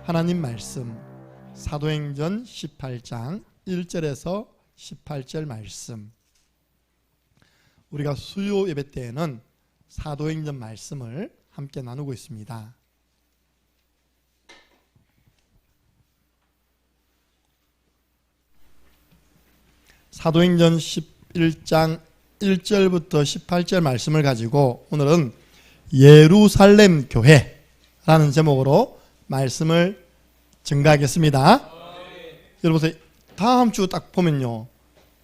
하나님 말씀 사도행전 18장 1절에서 18절 말씀, 우리가 수요 예배 때에는 사도행전 말씀을 함께 나누고 있습니다. 사도행전 11장 1절부터 18절 말씀을 가지고 오늘은 예루살렘 교회라는 제목으로 말씀을 증가하겠습니다. 여러분, 다음 주 딱 보면요,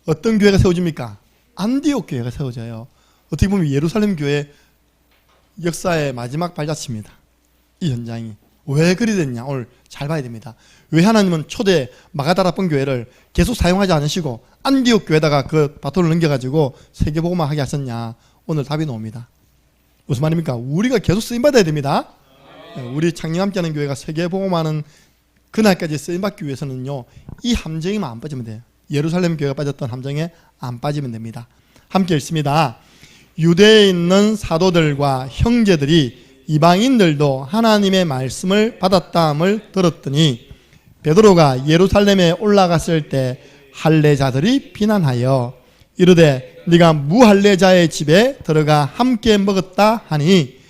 어떤 교회가 세워집니까? 안디옥 교회가 세워져요. 어떻게 보면 예루살렘 교회 역사의 마지막 발자취입니다. 이 현장이 왜 그리 됐냐, 오늘 잘 봐야 됩니다. 왜 하나님은 초대 마가다라폰 교회를 계속 사용하지 않으시고 안디옥 교회에다가 그 바톤을 넘겨가지고 세계복음화 하게 하셨냐? 오늘 답이 나옵니다. 무슨 말입니까? 우리가 계속 쓰임받아야 됩니다. 우리 창림함께하는 교회가 세계복음화하는 그날까지 쓰임받기 위해서는요, 이 함정에만 안 빠지면 돼요. 예루살렘 교회가 빠졌던 함정에 안 빠지면 됩니다. 함께 읽습니다. 유대에 있는 사도들과 형제들이 이방인들도 하나님의 말씀을 받았다함을 들었더니 베드로가 예루살렘에 올라갔을 때 할례자들이 비난하여 이르되 네가 무할례자의 집에 들어가 함께 먹었다 하니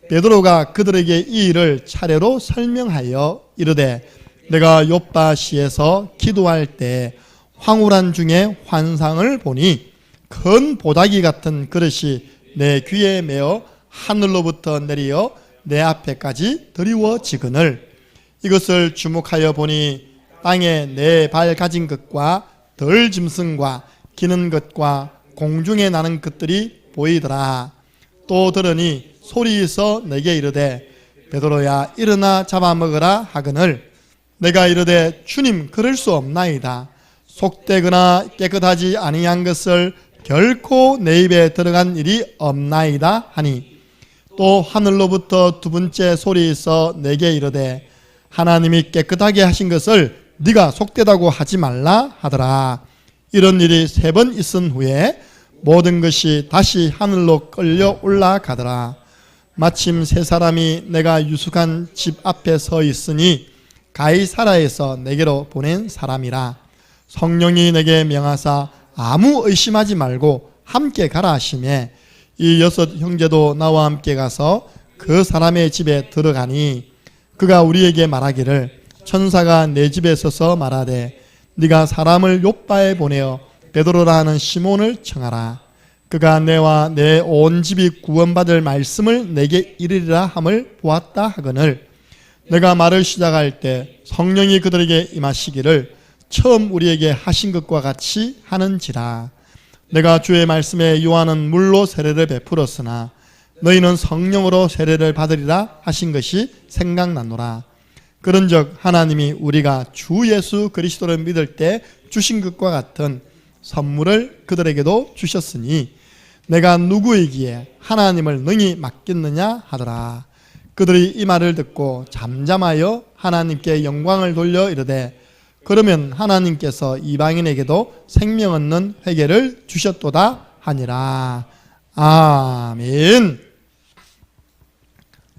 베드로가 그들에게 이 일을 차례로 설명하여 이르되 내가 요빠시에서 기도할 때 황홀한 중에 환상을 보니 큰 보자기 같은 그릇이 내 귀에 매어 하늘로부터 내리어 내 앞에까지 드리워지거늘 이것을 주목하여 보니 땅에 네 발 가진 것과 덜 짐승과 기는 것과 공중에 나는 것들이 보이더라. 또 들으니 소리에서 내게 이르되 베드로야 일어나 잡아먹으라 하거늘 내가 이르되 주님 그럴 수 없나이다. 속되거나 깨끗하지 아니한 것을 결코 내 입에 들어간 일이 없나이다 하니 또 하늘로부터 두 번째 소리에서 내게 이르되 하나님이 깨끗하게 하신 것을 네가 속되다고 하지 말라 하더라. 이런 일이 3번 있은 후에 모든 것이 다시 하늘로 끌려 올라가더라. 마침 3사람이 내가 유숙한 집 앞에 서 있으니 가이사라에서 내게로 보낸 사람이라. 성령이 내게 명하사 아무 의심하지 말고 함께 가라 하시매 이 6 형제도 나와 함께 가서 그 사람의 집에 들어가니 그가 우리에게 말하기를 천사가 내 집에 서서 말하되 네가 사람을 요빠에 보내어 베드로라 하는 시몬을 청하라. 그가 내와 내 온 집이 구원받을 말씀을 내게 이르리라 함을 보았다 하거늘 내가 말을 시작할 때 성령이 그들에게 임하시기를 처음 우리에게 하신 것과 같이 하는지라. 내가 주의 말씀에 요한은 물로 세례를 베풀었으나 너희는 성령으로 세례를 받으리라 하신 것이 생각나노라. 그런즉 하나님이 우리가 주 예수 그리스도를 믿을 때 주신 것과 같은 선물을 그들에게도 주셨으니 내가 누구이기에 하나님을 능히 맡겠느냐 하더라. 그들이 이 말을 듣고 잠잠하여 하나님께 영광을 돌려 이르되 그러면 하나님께서 이방인에게도 생명 얻는 회개를 주셨도다 하니라. 아멘.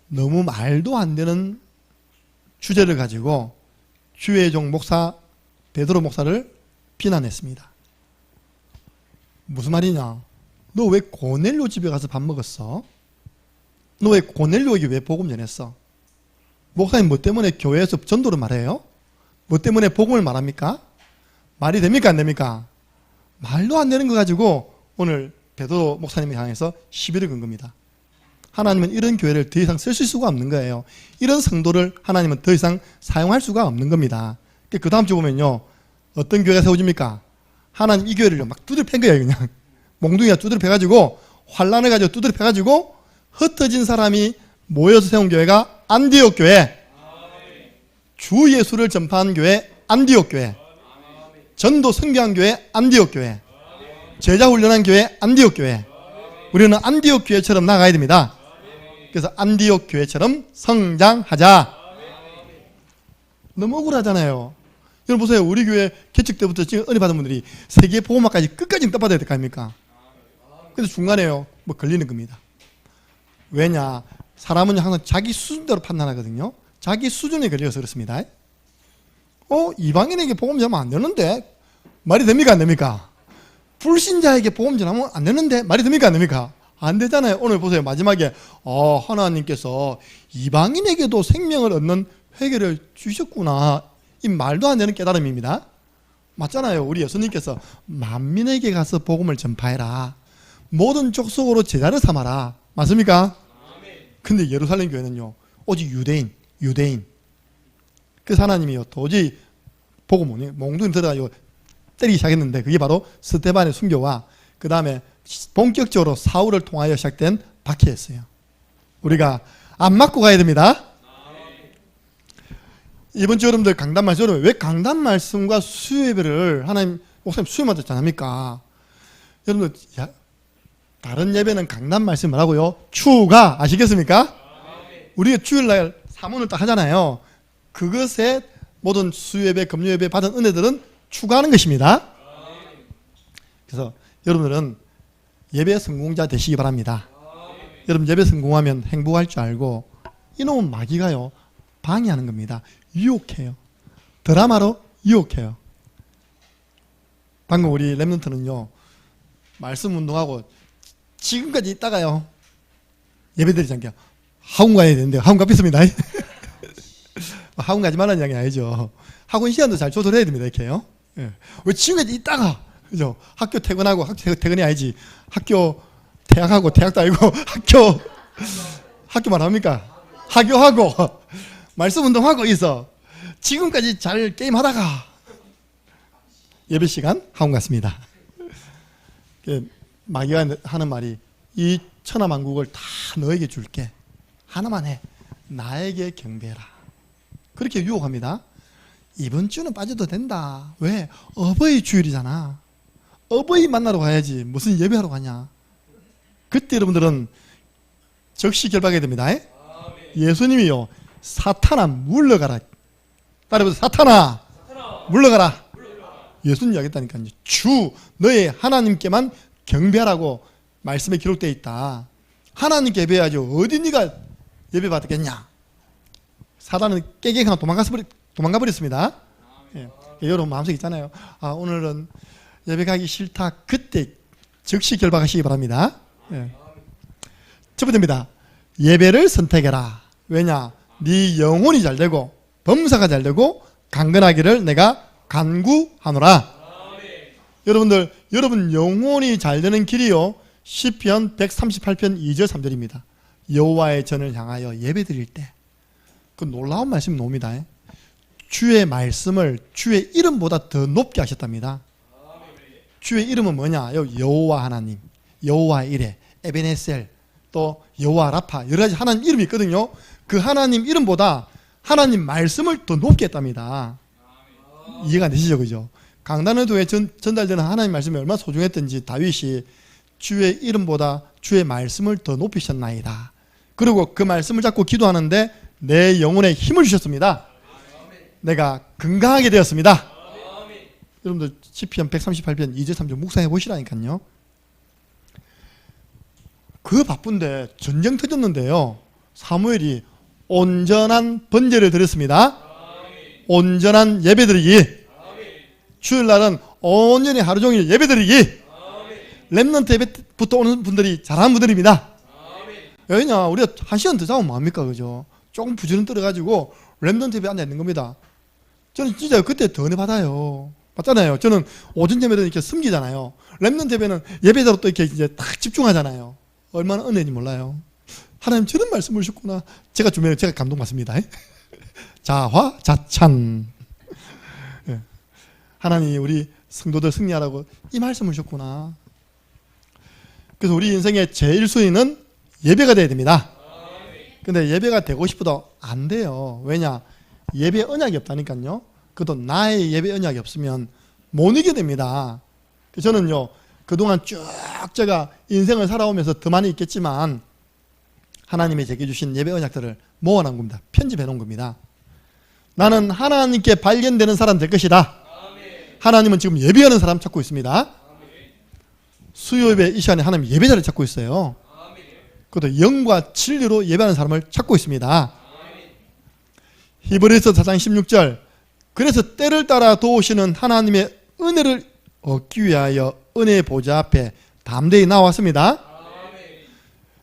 너무 말도 안 되는 주제를 가지고 주의 종 목사 베드로 목사를 비난했습니다. 무슨 말이냐? 너 왜 고넬료 집에 가서 밥 먹었어? 너 왜 고넬료에게 왜 복음 전했어? 목사님 뭐 때문에 교회에서 전도를 말해요? 뭐 때문에 복음을 말합니까? 말이 됩니까 안 됩니까? 말도 안 되는 거 가지고 오늘 베드로 목사님을 향해서 시비를 건 겁니다. 하나님은 이런 교회를 더 이상 쓰실 수가 없는 거예요. 이런 성도를 하나님은 더 이상 사용할 수가 없는 겁니다. 그 다음 주 보면요, 어떤 교회가 세워집니까? 하나님 이 교회를 막 두드려 팬 거예요. 그냥 몽둥이가 두드려 패가지고 환란을 가지고 두드려 패가지고 흩어진 사람이 모여서 세운 교회가 안디옥 교회, 주 예수를 전파한 교회 안디옥 교회, 전도 선교한 교회 안디옥 교회, 제자 훈련한 교회 안디옥 교회. 우리는 안디옥 교회처럼 나가야 됩니다. 그래서 안디옥 교회처럼 성장하자. 너무 억울하잖아요. 여러분 보세요. 우리 교회 개척 때부터 지금 은혜 받은 분들이 세계 복음화까지 끝까지 떠받아야 될 거 아닙니까? 근데 중간에요, 뭐 걸리는 겁니다. 왜냐? 사람은 항상 자기 수준대로 판단하거든요. 자기 수준에 걸려서 그렇습니다. 이방인에게 복음 전하면 안 되는데 말이 됩니까 안 됩니까? 불신자에게 복음 전하면 안 되는데 말이 됩니까 안 됩니까? 안 되잖아요. 오늘 보세요. 마지막에 하나님께서 이방인에게도 생명을 얻는 회개를 주셨구나. 이 말도 안 되는 깨달음입니다. 맞잖아요. 우리 예수님께서 만민에게 가서 복음을 전파해라. 모든 족속으로 제자를 삼아라. 맞습니까? 근데 예루살렘 교회는요, 오직 유대인. 그래서 하나님이요, 도저히 보고 뭐니 몽둥이 들어가지고 때리기 시작했는데, 그게 바로 스데반의 순교와 그 다음에 본격적으로 사울을 통하여 시작된 박해였어요. 우리가 안 맞고 가야 됩니다. 이번 주 여러분들 강단 말씀, 여러분 왜 강단 말씀과 수요 예배를 하나님 목사님 수요 맞았지 않습니까? 여러분들 다른 예배는 강단 말씀 뭐라고요? 추가 아시겠습니까? 우리가 주일날 사문을 딱 하잖아요. 그것에 모든 수요 예배, 금요 예배 받은 은혜들은 추가하는 것입니다. 그래서 여러분들은 예배 성공자 되시기 바랍니다. 여러분 예배 성공하면 행복할 줄 알고, 이놈은 마귀가요 방해하는 겁니다. 유혹해요. 드라마로 유혹해요. 방금 우리 랩런트는요 말씀 운동하고 지금까지 있다가요 예배드리지 않게 학원 가야 되는데 학원 갚겠습니다. 학원 가지 말라는 이야기 아니죠. 학원 시간도 잘 조절해야 됩니다. 이렇게요. 예. 왜 지금까지 있다가, 그죠? 학교 퇴근하고, 퇴근이 아니지. 학교 퇴학하고, 퇴학도 아니고, 학교 말합니까? 학교하고, 말씀 운동하고 있어. 지금까지 잘 게임하다가, 예배 시간 학원 갔습니다. 마귀가 하는 말이, 이 천하만국을 다 너에게 줄게. 하나만 해. 나에게 경배해라. 그렇게 유혹합니다. 이번 주는 빠져도 된다. 왜? 어버이 주일이잖아. 어버이 만나러 가야지. 무슨 예배하러 가냐. 그때 여러분들은 즉시 결박해야 됩니다. 예수님이요, 사탄아 물러가라. 따라해보세요. 사탄아 물러가라. 예수님 이야기했다니까요. 주 너의 하나님께만 경배하라고 말씀에 기록되어 있다. 하나님께 예배해야죠. 어디 네가 예배 받겠냐. 사단은 깨갱하나 도망가 버렸습니다. 예. 여러분 마음속에 있잖아요. 오늘은 예배 가기 싫다. 그때 즉시 결박하시기 바랍니다. 예. 첫 번째입니다. 예배를 선택해라. 왜냐? 네 영혼이 잘되고 범사가 잘되고 강건하기를 내가 간구하노라. 여러분들, 여러분 영혼이 잘되는 길이요, 시편 138편 2절 3절입니다. 여호와의 전을 향하여 예배드릴 때, 그 놀라운 말씀이 나옵니다. 주의 말씀을 주의 이름보다 더 높게 하셨답니다. 주의 이름은 뭐냐? 여호와 하나님, 여호와 이레, 에베네셀, 또 여호와 라파, 여러 가지 하나님 이름이 있거든요. 그 하나님 이름보다 하나님 말씀을 더 높게 했답니다. 이해가 되시죠? 그죠? 강단에도에 전달되는 하나님 말씀이 얼마나 소중했던지 다윗이 주의 이름보다 주의 말씀을 더 높이셨나이다. 그리고 그 말씀을 잡고 기도하는데 내 영혼에 힘을 주셨습니다. 내가 건강하게 되었습니다. 여러분들 시편 138편 2절 3절 묵상해 보시라니까요. 그 바쁜데 전쟁 터졌는데요, 사무엘이 온전한 번제를 드렸습니다. 온전한 예배드리기. 주일날은 온전히 하루종일 예배드리기. 렘넌트 예배부터 오는 분들이 잘하는 분들입니다. 왜냐? 우리가 한 시간 더 자면 뭐합니까? 그죠? 조금 부지런 떨어가지고 렘넌트 예배 앉아있는 겁니다. 저는 진짜 그때 더 은혜 받아요. 맞잖아요. 저는 오전 예배는 이렇게 숨기잖아요. 렘넌트 예배는 예배자로 또 이렇게 이제 딱 집중하잖아요. 얼마나 은혜인지 몰라요. 하나님 저런 말씀을 주셨구나. 제가 주면 제가 감동받습니다. 자화자찬. 하나님이 우리 성도들 승리하라고 이 말씀을 주셨구나. 그래서 우리 인생의 제일 순위는 예배가 돼야 됩니다. 근데 예배가 되고 싶어도 안 돼요. 왜냐? 예배 언약이 없다니까요. 그것도 나의 예배 언약이 없으면 못 이게 됩니다. 저는요, 그동안 쭉 제가 인생을 살아오면서 더 많이 있겠지만 하나님이 제게 주신 예배 언약들을 모아놓은 겁니다. 편집해 놓은 겁니다. 나는 하나님께 발견되는 사람 될 것이다. 하나님은 지금 예배하는 사람 찾고 있습니다. 수요 예배 이 시간에 하나님 예배자를 찾고 있어요. 그것도 영과 진리로 예배하는 사람을 찾고 있습니다. 히브리서 4장 16절 그래서 때를 따라 도우시는 하나님의 은혜를 얻기 위하여 은혜의 보좌 앞에 담대히 나왔습니다.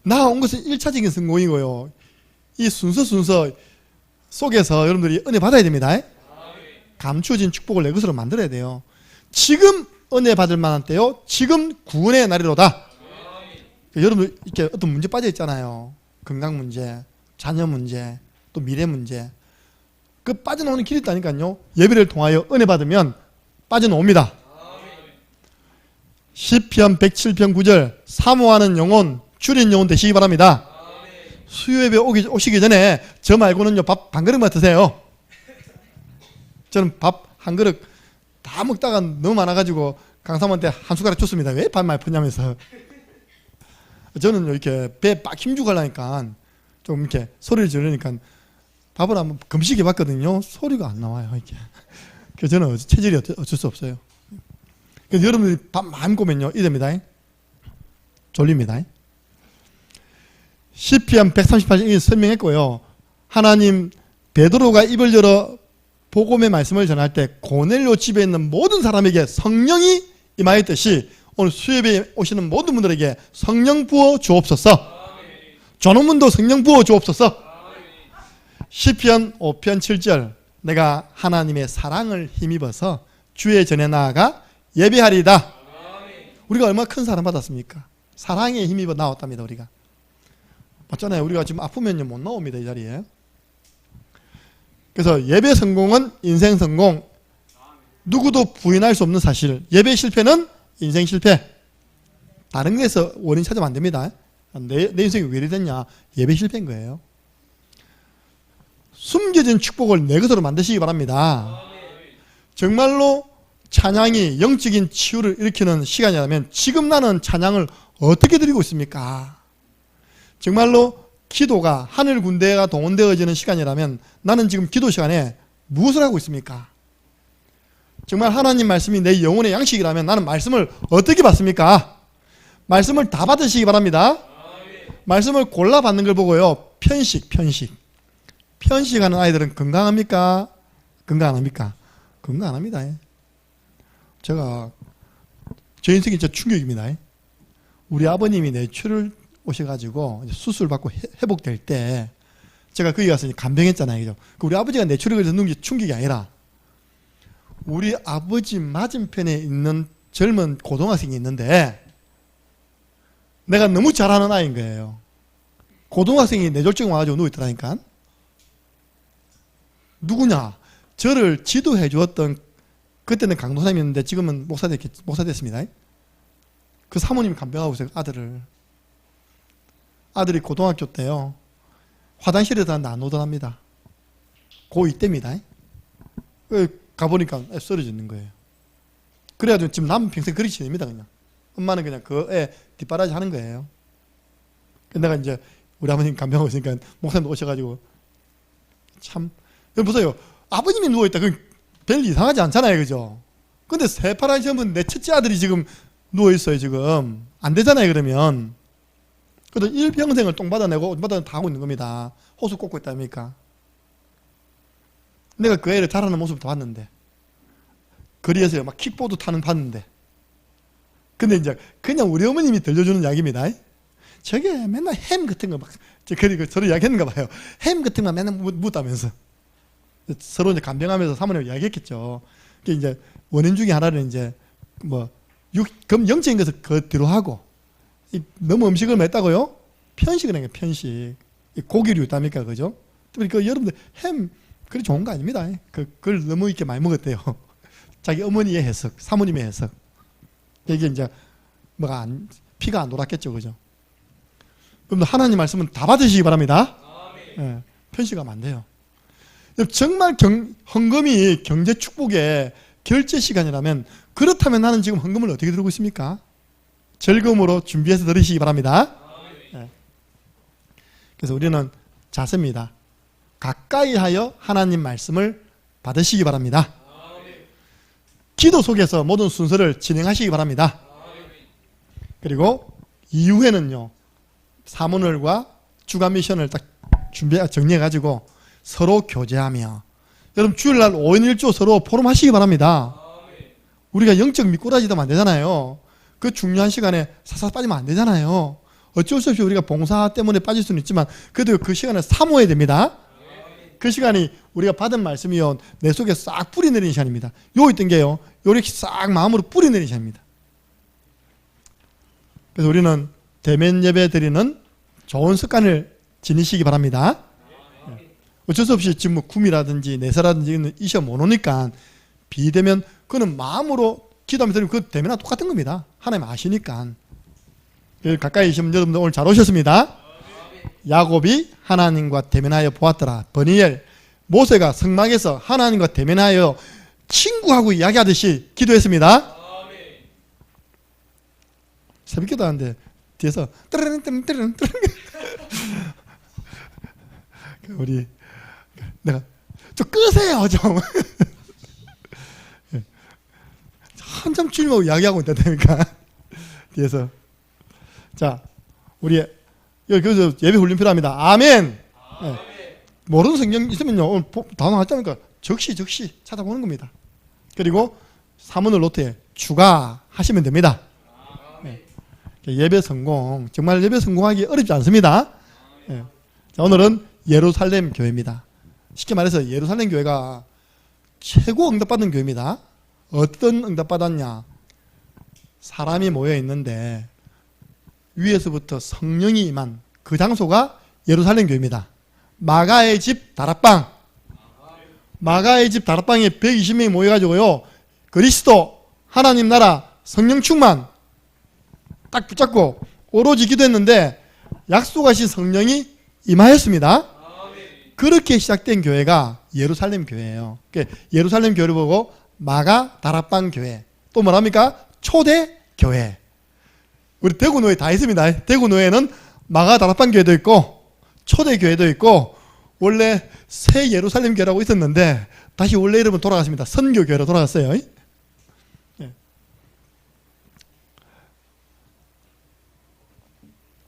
나온 것은 1차적인 성공이고요. 이 순서 속에서 여러분들이 은혜 받아야 됩니다. 감추어진 축복을 내 것으로 만들어야 돼요. 지금 은혜 받을 만한 때요. 지금 구원의 날이로다. 여러분들 이렇게 어떤 문제 빠져 있잖아요. 건강 문제, 자녀 문제, 또 미래 문제. 그 빠져나오는 길이 있다니까요. 예배를 통하여 은혜 받으면 빠져나옵니다. 시편 107편 9절 사모하는 영혼, 줄인 영혼 되시기 바랍니다. 수요예배 오시기 전에 저 말고는요 밥 반 그릇만 드세요. 저는 밥 한 그릇 다 먹다가 너무 많아가지고 강사님한테 한 숟가락 줬습니다. 왜 밥 많이 푸냐면서. 저는 이렇게 배에 빡 힘주고 하려니까 좀 이렇게 소리를 지르니까 밥을 한번 금식 해봤거든요. 소리가 안 나와요. 이렇게. 그래서 저는 체질이 어쩔 수 없어요. 그래서 여러분들이 밥 많이 꼬면요 이됩니다. 졸립니다. 시편 138장 설명했고요. 하나님 베드로가 입을 열어 복음의 말씀을 전할 때 고넬료 집에 있는 모든 사람에게 성령이 임하였듯이 오늘 수협에 오시는 모든 분들에게 성령 부어 주옵소서. 전원문도 성령 부어 주옵소서. 시편 5편 7절 내가 하나님의 사랑을 힘입어서 주의 전에 나아가 예배하리이다. 우리가 얼마나 큰 사랑 받았습니까? 사랑에 힘입어 나왔답니다. 우리가 맞잖아요. 우리가 지금 아프면요 못 나옵니다. 이 자리에. 그래서 예배 성공은 인생 성공. 누구도 부인할 수 없는 사실. 예배 실패는 인생 실패. 다른 데서 원인 찾으면 안 됩니다. 내 인생이 왜 이래 됐냐? 예배 실패인 거예요. 숨겨진 축복을 내 것으로 만드시기 바랍니다. 정말로 찬양이 영적인 치유를 일으키는 시간이라면 지금 나는 찬양을 어떻게 드리고 있습니까? 정말로 기도가 하늘 군대가 동원되어지는 시간이라면 나는 지금 기도 시간에 무엇을 하고 있습니까? 정말 하나님 말씀이 내 영혼의 양식이라면 나는 말씀을 어떻게 받습니까? 말씀을 다 받으시기 바랍니다. 말씀을 골라 받는 걸 보고요. 편식하는 아이들은 건강합니까? 건강 안 합니까? 건강 안 합니다. 제가 제 인생이 진짜 충격입니다. 우리 아버님이 뇌출을 오셔가지고 수술 받고 회복될 때 제가 거기 가서 간병했잖아요. 그죠? 우리 아버지가 뇌출을 걸려서 누운 게 충격이 아니라 우리 아버지 맞은편에 있는 젊은 고등학생이 있는데 내가 너무 잘하는 아이인 거예요. 고등학생이 뇌졸중 와가지고 누워있더라니까. 누구냐? 저를 지도해 주었던 그때는 강도사님이었는데 지금은 목사 됐습니다. 그 사모님이 간병하고 있어요. 아들이 고등학교 때요 화장실에다 나누더랍니다. 고2 때입니다. 가보니까 쓰러지는 거예요. 그래가지고 지금 남은 평생 그렇게 지냅니다. 그냥 엄마는 그냥 그 애 뒷바라지 하는 거예요. 내가 이제 우리 아버님 간병하고 있으니까 목사님 오셔가지고 참 여러분 보세요. 아버님이 누워있다. 별 이상하지 않잖아요. 그죠? 근데 새파란 시험은 내 첫째 아들이 지금 누워있어요. 지금 안 되잖아요. 그러면 그래도 일평생을 똥 받아내고 옷 받아내고 다 하고 있는 겁니다. 호수 꽂고 있다니까. 내가 그 애를 자라는 모습도 봤는데 거리에서 막 킥보드 타는 봤는데 근데 이제 그냥 우리 어머님이 들려주는 이야기입니다. 저게 맨날 햄 같은 거 막 그리고 서로 이야기했는가 봐요. 햄 같은 거 맨날 묻다면서 서로 이제 간병하면서 사모님 이야기했겠죠. 그게 이제 원인 중에 하나는 이제 그럼 영적인 것을 그 뒤로 하고 너무 음식을 맸다고요? 편식을 해요. 편식. 고기류 있답니까? 그죠? 그러니까 여러분들 햄 그리 좋은 거 아닙니다. 그걸 너무 이렇게 많이 먹었대요. 자기 어머니의 해석, 사모님의 해석. 이게 이제 피가 안 돌았겠죠. 그죠? 그럼 하나님 말씀은 다 받으시기 바랍니다. 네, 편식하면 안 돼요. 정말 헌금이 경제 축복의 결제 시간이라면 그렇다면 나는 지금 헌금을 어떻게 들고 있습니까? 즐거움으로 준비해서 들으시기 바랍니다. 네. 그래서 우리는 자세입니다. 가까이 하여 하나님 말씀을 받으시기 바랍니다. 기도 속에서 모든 순서를 진행하시기 바랍니다. 그리고 이후에는요, 사문을과 주간 미션을 딱 정리해가지고 서로 교제하며. 여러분 주일날 5인 1조 서로 포럼하시기 바랍니다. 우리가 영적 미꾸라지도 안 되잖아요. 그 중요한 시간에 사사 빠지면 안 되잖아요. 어쩔 수 없이 우리가 봉사 때문에 빠질 수는 있지만 그래도 그 시간을 사모해야 됩니다. 그 시간이 우리가 받은 말씀이요 내 속에 싹 뿌리내리는 시간입니다. 요 있던 게요 요렇게 싹 마음으로 뿌리내리는 시간입니다. 그래서 우리는 대면 예배 드리는 좋은 습관을 지니시기 바랍니다. 어쩔 수 없이 지금 뭐 구미라든지 내사라든지 이 시험 못 오니까 비대면 그는 마음으로 기도하면서 드리면 그 대면하고 똑같은 겁니다. 하나님 아시니까. 가까이 계신 여러분들 오늘 잘 오셨습니다. 야곱이 하나님과 대면하여 보았더라. 버니엘 모세가 성막에서 하나님과 대면하여 친구하고 이야기하듯이 기도했습니다. 새벽기도 하는데 뒤에서 뜨르릉 우리 내가 좀 끄세요 좀 한참 주님하고 이야기하고 있다니까 뒤에서 자 우리 여기서 예배 훈련 필요합니다. 아멘. 네. 모르는 성경 있으면요 오늘 단어 하자니까 적시 찾아보는 겁니다. 그리고 사문을 노트에 추가하시면 됩니다. 네. 예배 성공 정말 예배 성공하기 어렵지 않습니다. 네. 자, 오늘은 예루살렘 교회입니다. 쉽게 말해서 예루살렘 교회가 최고 응답받은 교회입니다. 어떤 응답받았냐? 사람이 모여 있는데 위에서부터 성령이 임한 그 장소가 예루살렘 교회입니다. 마가의 집 다락방. 마가의 집 다락방에 120명이 모여가지고요. 그리스도, 하나님 나라, 성령 충만 딱 붙잡고 오로지 기도했는데 약속하신 성령이 임하였습니다. 그렇게 시작된 교회가 예루살렘 교회예요. 예루살렘 교회를 보고 마가 다락방 교회 또 뭐랍니까? 초대 교회. 우리 대구 노예 다 있습니다. 대구 노예는 마가 다락방 교회도 있고 초대 교회도 있고 원래 새 예루살렘 교회라고 있었는데 다시 원래 이름은 돌아갔습니다. 선교 교회로 돌아갔어요.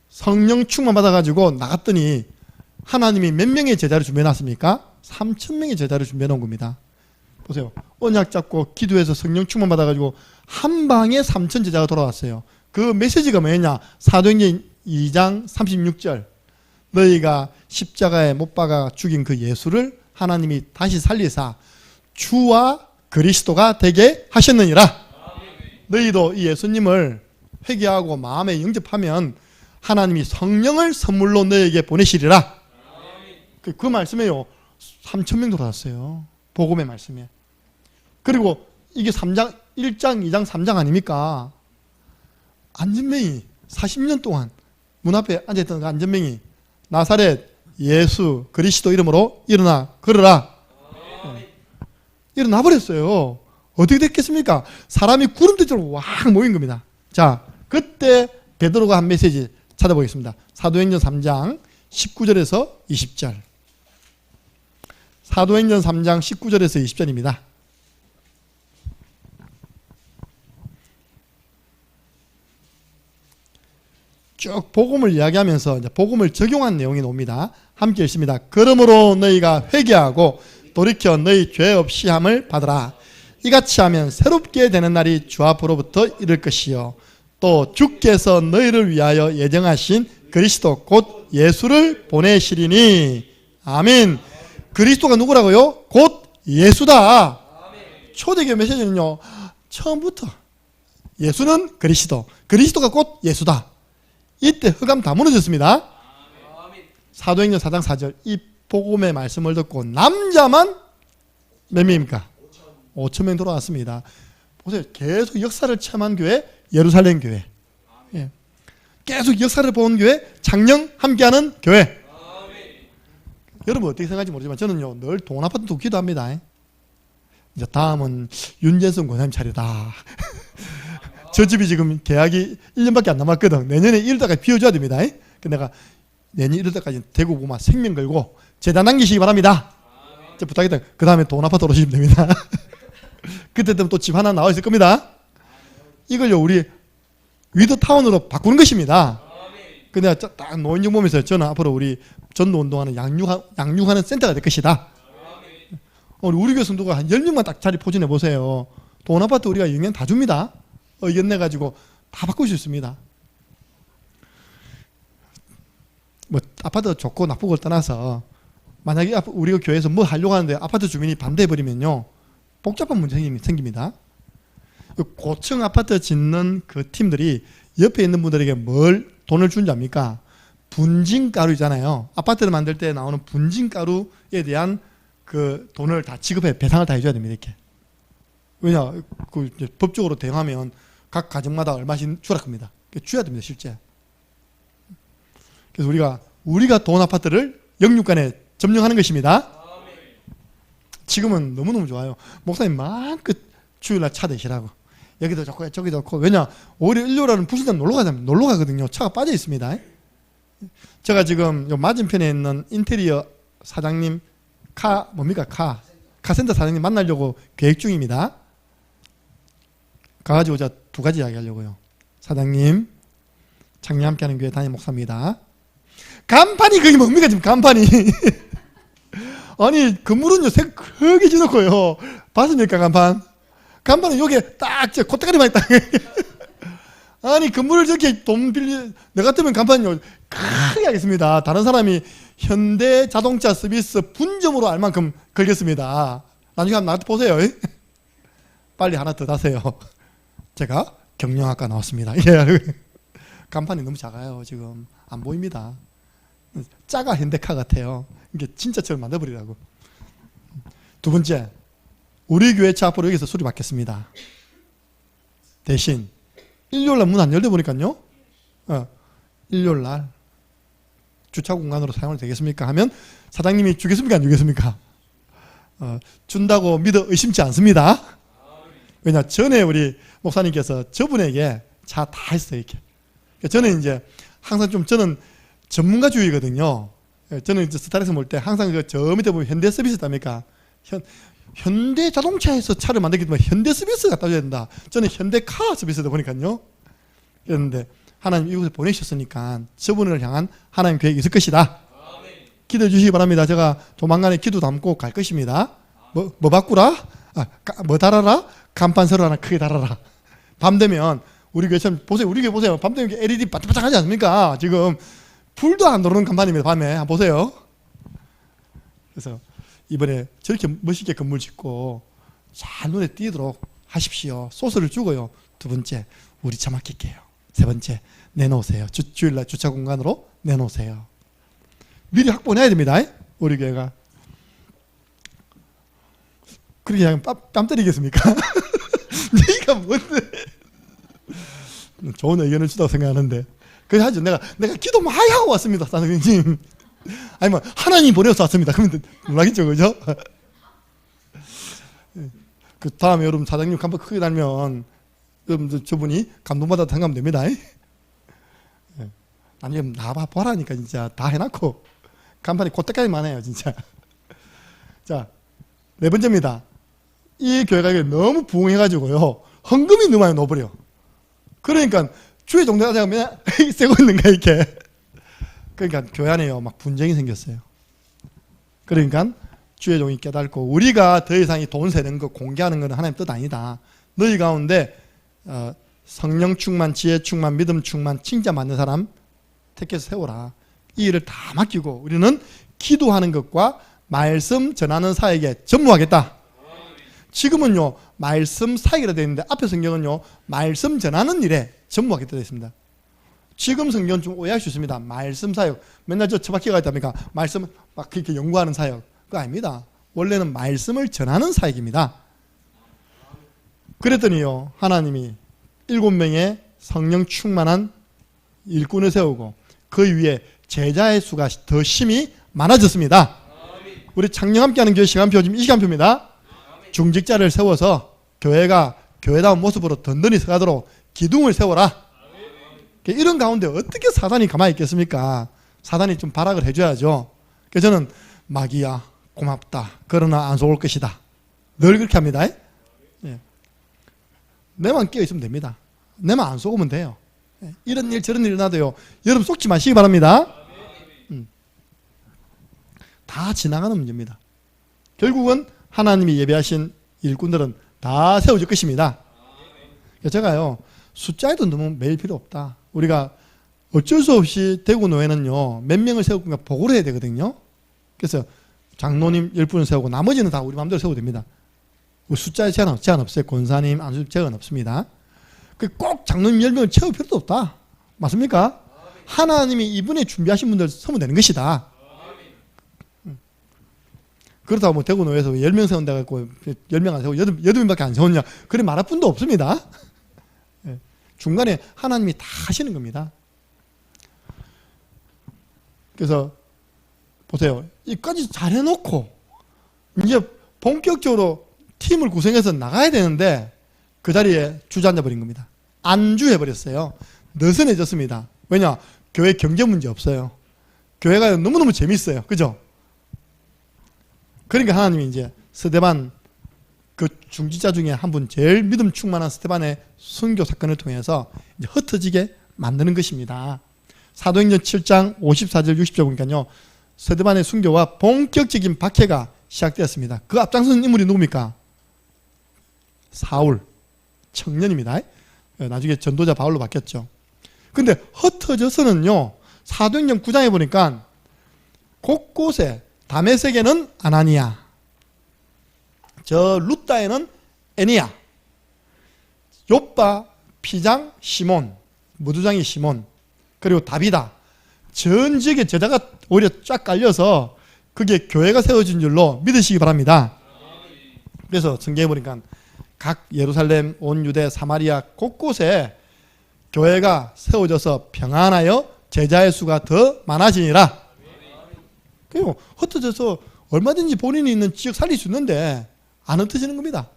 성령 충만 받아가지고 나갔더니 하나님이 몇 명의 제자를 준비해놨습니까? 3,000명의 제자를 준비해놓은 겁니다. 보세요. 언약 잡고 기도해서 성령 충만 받아가지고 한 방에 3,000 제자가 돌아왔어요. 그 메시지가 뭐였냐? 사도행전 2장 36절 너희가 십자가에 못 박아 죽인 그 예수를 하나님이 다시 살리사 주와 그리스도가 되게 하셨느니라. 너희도 이 예수님을 회개하고 마음에 영접하면 하나님이 성령을 선물로 너에게 보내시리라. 그 말씀에요 3,000명 돌아왔어요. 복음의 말씀에. 그리고 이게 3장 1장 2장 3장 아닙니까? 안전명이 40년 동안 문 앞에 앉아있던 그 안전명이 나사렛 예수 그리스도 이름으로 일어나 걸어라. 일어나 버렸어요. 어떻게 됐겠습니까? 사람이 구름대처럼 확 모인 겁니다. 자, 그때 베드로가 한 메시지 찾아보겠습니다. 사도행전 3장 19절에서 20절. 사도행전 3장 19절에서 20절입니다. 쭉 복음을 이야기하면서 이제 복음을 적용한 내용이 나옵니다. 함께 읽습니다. 그러므로 너희가 회개하고 돌이켜 너희 죄 없이 함을 받으라. 이같이 하면 새롭게 되는 날이 주 앞으로부터 이를 것이요 또 주께서 너희를 위하여 예정하신 그리스도 곧 예수를 보내시리니. 아멘. 그리스도가 누구라고요? 곧 예수다. 초대교회 메시지는요 처음부터 예수는 그리스도, 그리스도가 곧 예수다. 이때 흑암 다 무너졌습니다. 사도행전 4장 4절 이 복음의 말씀을 듣고 남자만 몇 명입니까? 5,000명 돌아왔습니다. 보세요. 계속 역사를 체험한 교회 예루살렘 교회. 예. 계속 역사를 본 교회 장령 함께하는 교회. 여러분 어떻게 생각할지 모르지만 저는요 늘 돈 아파트 두고 기도합니다. 이제 다음은 윤재성 권사님 차례다. 저 집이 지금 계약이 1년밖에 안 남았거든. 내년에 이럴 때까지 비워줘야 됩니다. 근데 내가 내년 이럴 때까지 대구 보마 생명 걸고 재단 남기시기 바랍니다. 부탁했다. 그 다음에 돈 아파트로 오시면 됩니다. 그때 되면 또 집 하나 나와 있을 겁니다. 이걸요 우리 위드타운으로 바꾸는 것입니다. 근데 딱 노인정 보면서 저는 앞으로 우리 전도 운동하는 양육하는 센터가 될 것이다. 우리 교회 성도가 한 10명만 딱 자리 포진해 보세요. 돈 아파트 우리가 영향 다 줍니다. 의견 내가지고 다 바꿀 수 있습니다. 뭐 아파트 좋고 나쁘고를 떠나서 만약에 우리 교회에서 뭐 하려고 하는데 아파트 주민이 반대해버리면요 복잡한 문제 생깁니다. 고층 아파트 짓는 그 팀들이 옆에 있는 분들에게 뭘 돈을 준지 압니까? 분진가루 있잖아요. 아파트를 만들 때 나오는 분진가루에 대한 그 돈을 다 지급해 배상을 다 해줘야 됩니다. 이렇게. 왜냐, 그 법적으로 대응하면 각 가정마다 얼마씩 주락합니다. 줘야 됩니다, 실제. 그래서 우리가 돈 아파트를 영육간에 점령하는 것입니다. 지금은 너무너무 좋아요. 목사님 마음껏 주일날 차 대시라고. 여기도 좋고 저기도 좋고. 왜냐, 오히려 일요일날은 부수단 놀러 가거든요. 차가 빠져 있습니다. 제가 지금 요 맞은편에 있는 인테리어 사장님 카센터 사장님 만나려고 계획 중입니다. 가가지고 제가 2가지 이야기 하려고요. 사장님, 창녕 함께하는 교회 담임 목사입니다. 간판이 그게 뭡니까 지금 간판이. 아니 건물은요 색 크게 지놓고요. 봤습니까 간판? 간판은 여기에 딱 저 콧대가리만 있다. 아니 건물을 저렇게 돈 빌리 내 같으면 간판요 크게 하겠습니다. 다른 사람이 현대 자동차 서비스 분점으로 알 만큼 걸겠습니다. 나중에 한번 나한테 보세요. 빨리 하나 더 다세요. 제가 경영학과 나왔습니다. 간판이 너무 작아요. 지금 안 보입니다. 작아 현대카 같아요. 이게 진짜처럼 만들어버리라고. 2번째, 우리 교회 차 앞으로 여기서 수리 받겠습니다. 대신 일요일날 문 안 열다 보니까요. 일요일날 주차 공간으로 사용을 되겠습니까? 하면 사장님이 주겠습니까? 안 주겠습니까? 준다고 믿어 의심치 않습니다. 왜냐, 전에 우리 목사님께서 저분에게 차 다 했어요. 이렇게. 저는 이제 항상 저는 전문가주의거든요. 저는 이제 스타렉스 몰 때 항상 저 밑에 보면 현대 서비스 있답니까? 현대 자동차에서 차를 만들기 때문에 현대 서비스 갖다 줘야 된다. 저는 현대카 서비스다 보니까요. 그랬는데 하나님 이곳에 보내셨으니까 저분을 향한 하나님 계획이 있을 것이다. 기도해 주시기 바랍니다. 제가 조만간에 기도 담고 갈 것입니다. 뭐 바꾸라? 뭐 달아라? 간판 서로 하나 크게 달아라. 밤 되면 우리 교회처럼 보세요. 우리 교회 보세요. 밤 되면 LED 반짝반짝하지 않습니까? 지금 불도 안 들어오는 간판입니다. 밤에 한번 보세요. 그래서 이번에 저렇게 멋있게 건물 짓고 잘 눈에 띄도록 하십시오. 소스를 주고요. 2번째, 우리 차 맡길게요. 3번째, 내놓으세요. 주일날 주차 공간으로 내놓으세요. 미리 확보해야 됩니다. 우리 교회가. 그렇게 그냥 뺨 때리겠습니까? 네가 뭔데? 좋은 의견을 주다고 생각하는데. 그래 하죠. 내가 기도 많이 하고 왔습니다, 사장님. 아니면 하나님 보내서 왔습니다. 그러면 놀라겠죠, 그죠? 그 다음에 여러분 사장님 간판 크게 달면 여러분들 저분이 감동받아도 상관하면 됩니다. 아니 나봐 보라니까 진짜 다 해놨고 간판이 그때까지만 해요, 진짜. 자, 4번째입니다. 이 교회가 너무 부흥해가지고요 헌금이 너무 많이 넣어버려. 그러니까 주의 동네가 그냥 세고 있는가 이렇게. 그러니까 교회 안에요 막 분쟁이 생겼어요. 그러니까 주의 종이 깨닫고 우리가 더 이상 이 돈 세는 거 공개하는 건 하나님 뜻 아니다. 너희 가운데 성령 충만, 지혜 충만, 믿음 충만, 칭찬 받는 사람 택해서 세워라. 이 일을 다 맡기고 우리는 기도하는 것과 말씀 전하는 사역에 전무하겠다. 지금은요 말씀 사역이라 되어 있는데 앞에 성경은요 말씀 전하는 일에 전무하겠다 되어 있습니다. 지금 성경은 좀 오해할 수 있습니다. 말씀 사역 맨날 저 처박혀가 있답니까? 말씀 막 그렇게 연구하는 사역 그거 아닙니다. 원래는 말씀을 전하는 사역입니다. 그랬더니요 하나님이 7명의 성령 충만한 일꾼을 세우고 그 위에 제자의 수가 더 심히 많아졌습니다. 우리 창녕 함께하는 교회 시간표 지금 이 시간표입니다. 중직자를 세워서 교회가 교회다운 모습으로 든든히 서가도록 기둥을 세워라. 이런 가운데 어떻게 사단이 가만히 있겠습니까? 사단이 좀 발악을 해줘야죠. 그래서 저는 마귀야 고맙다. 그러나 안 속을 것이다. 늘 그렇게 합니다. 예. 내만 끼어 있으면 됩니다. 내만 안 속으면 돼요. 이런 일 저런 일 일어나도요, 여러분 속지 마시기 바랍니다. 다 지나가는 문제입니다. 결국은 하나님이 예배하신 일꾼들은 다 세워질 것입니다. 제가요, 숫자에도 너무 매일 필요 없다. 우리가 어쩔 수 없이 대구 노회는요, 몇 명을 세우고 보고를 해야 되거든요. 그래서 장로님 10분을 세우고 나머지는 다 우리 마음대로 세워도 됩니다. 숫자에 제한 없어요. 권사님, 안수님 제한 없습니다. 꼭 장로님 10명을 채울 필요도 없다. 맞습니까? 하나님이 이분에 준비하신 분들 세우면 되는 것이다. 그렇다고 뭐 대구 노회에서 10명 세운다 갖고 10명 안 세우고 8명밖에 안 세웠냐, 그래 말할 분도 없습니다. 중간에 하나님이 다 하시는 겁니다. 그래서 보세요. 이까지 잘 해놓고 이제 본격적으로 팀을 구성해서 나가야 되는데 그 자리에 주저앉아 버린 겁니다. 안주해버렸어요. 느슨해졌습니다. 왜냐? 교회 경제 문제 없어요. 교회가 너무너무 재밌어요. 그죠? 그러니까 하나님이 이제 스데반, 그 중지자 중에 한 분, 제일 믿음 충만한 스데반의 순교 사건을 통해서 이제 흩어지게 만드는 것입니다. 사도행전 7장 54절 60절 보니까요, 스데반의 순교와 본격적인 박해가 시작되었습니다. 그 앞장서는 인물이 누굽니까? 사울 청년입니다. 나중에 전도자 바울로 바뀌었죠. 근데 흩어져서는요, 사도행전 9장에 보니까 곳곳에 다메섹에는 아나니아, 저 루다에는 애니야, 요빠 피장 시몬, 무두장이 시몬, 그리고 다비다, 전 지역에 제자가 오히려 쫙 깔려서 그게 교회가 세워진 줄로 믿으시기 바랍니다. 그래서 성경에 보니까 각 예루살렘, 온 유대, 사마리아 곳곳에 교회가 세워져서 평안하여 제자의 수가 더 많아지니라. 그리고 흩어져서 얼마든지 본인이 있는 지역 살릴 수 있는데 안 흩어지는 겁니다.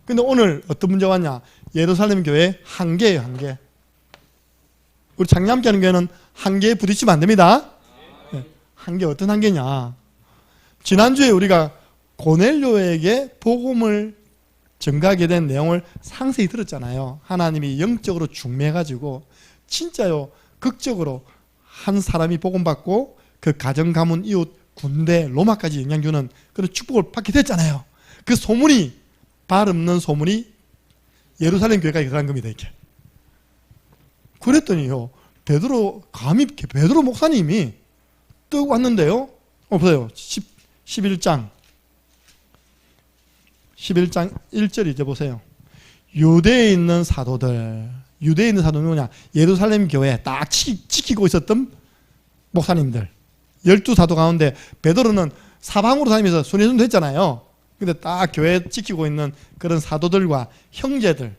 근데 오늘 어떤 문제가 왔냐? 예루살렘 교회 한계예요, 한계. 우리 창녀함께 하는 교회는 한계에 부딪히면 안 됩니다. 한계, 어떤 한계냐? 지난주에 우리가 고넬료에게 복음을 전가하게 된 내용을 상세히 들었잖아요. 하나님이 영적으로 중매해가지고 진짜요, 극적으로 한 사람이 복음받고 그 가정, 가문, 이웃, 군대, 로마까지 영향 주는 그런 축복을 받게 됐잖아요. 그 소문이, 발 없는 소문이 예루살렘 교회가 일어난 겁니다. 이렇게. 그랬더니요, 베드로 목사님이 뜨고 왔는데요. 보세요. 11장 1절 이제 보세요. 유대에 있는 사도들, 유대에 있는 사도는 뭐냐? 예루살렘 교회 딱 지키고 있었던 목사님들, 12사도 가운데 베드로는 사방으로 다니면서 순회순도 했잖아요. 근데 딱 교회 지키고 있는 그런 사도들과 형제들,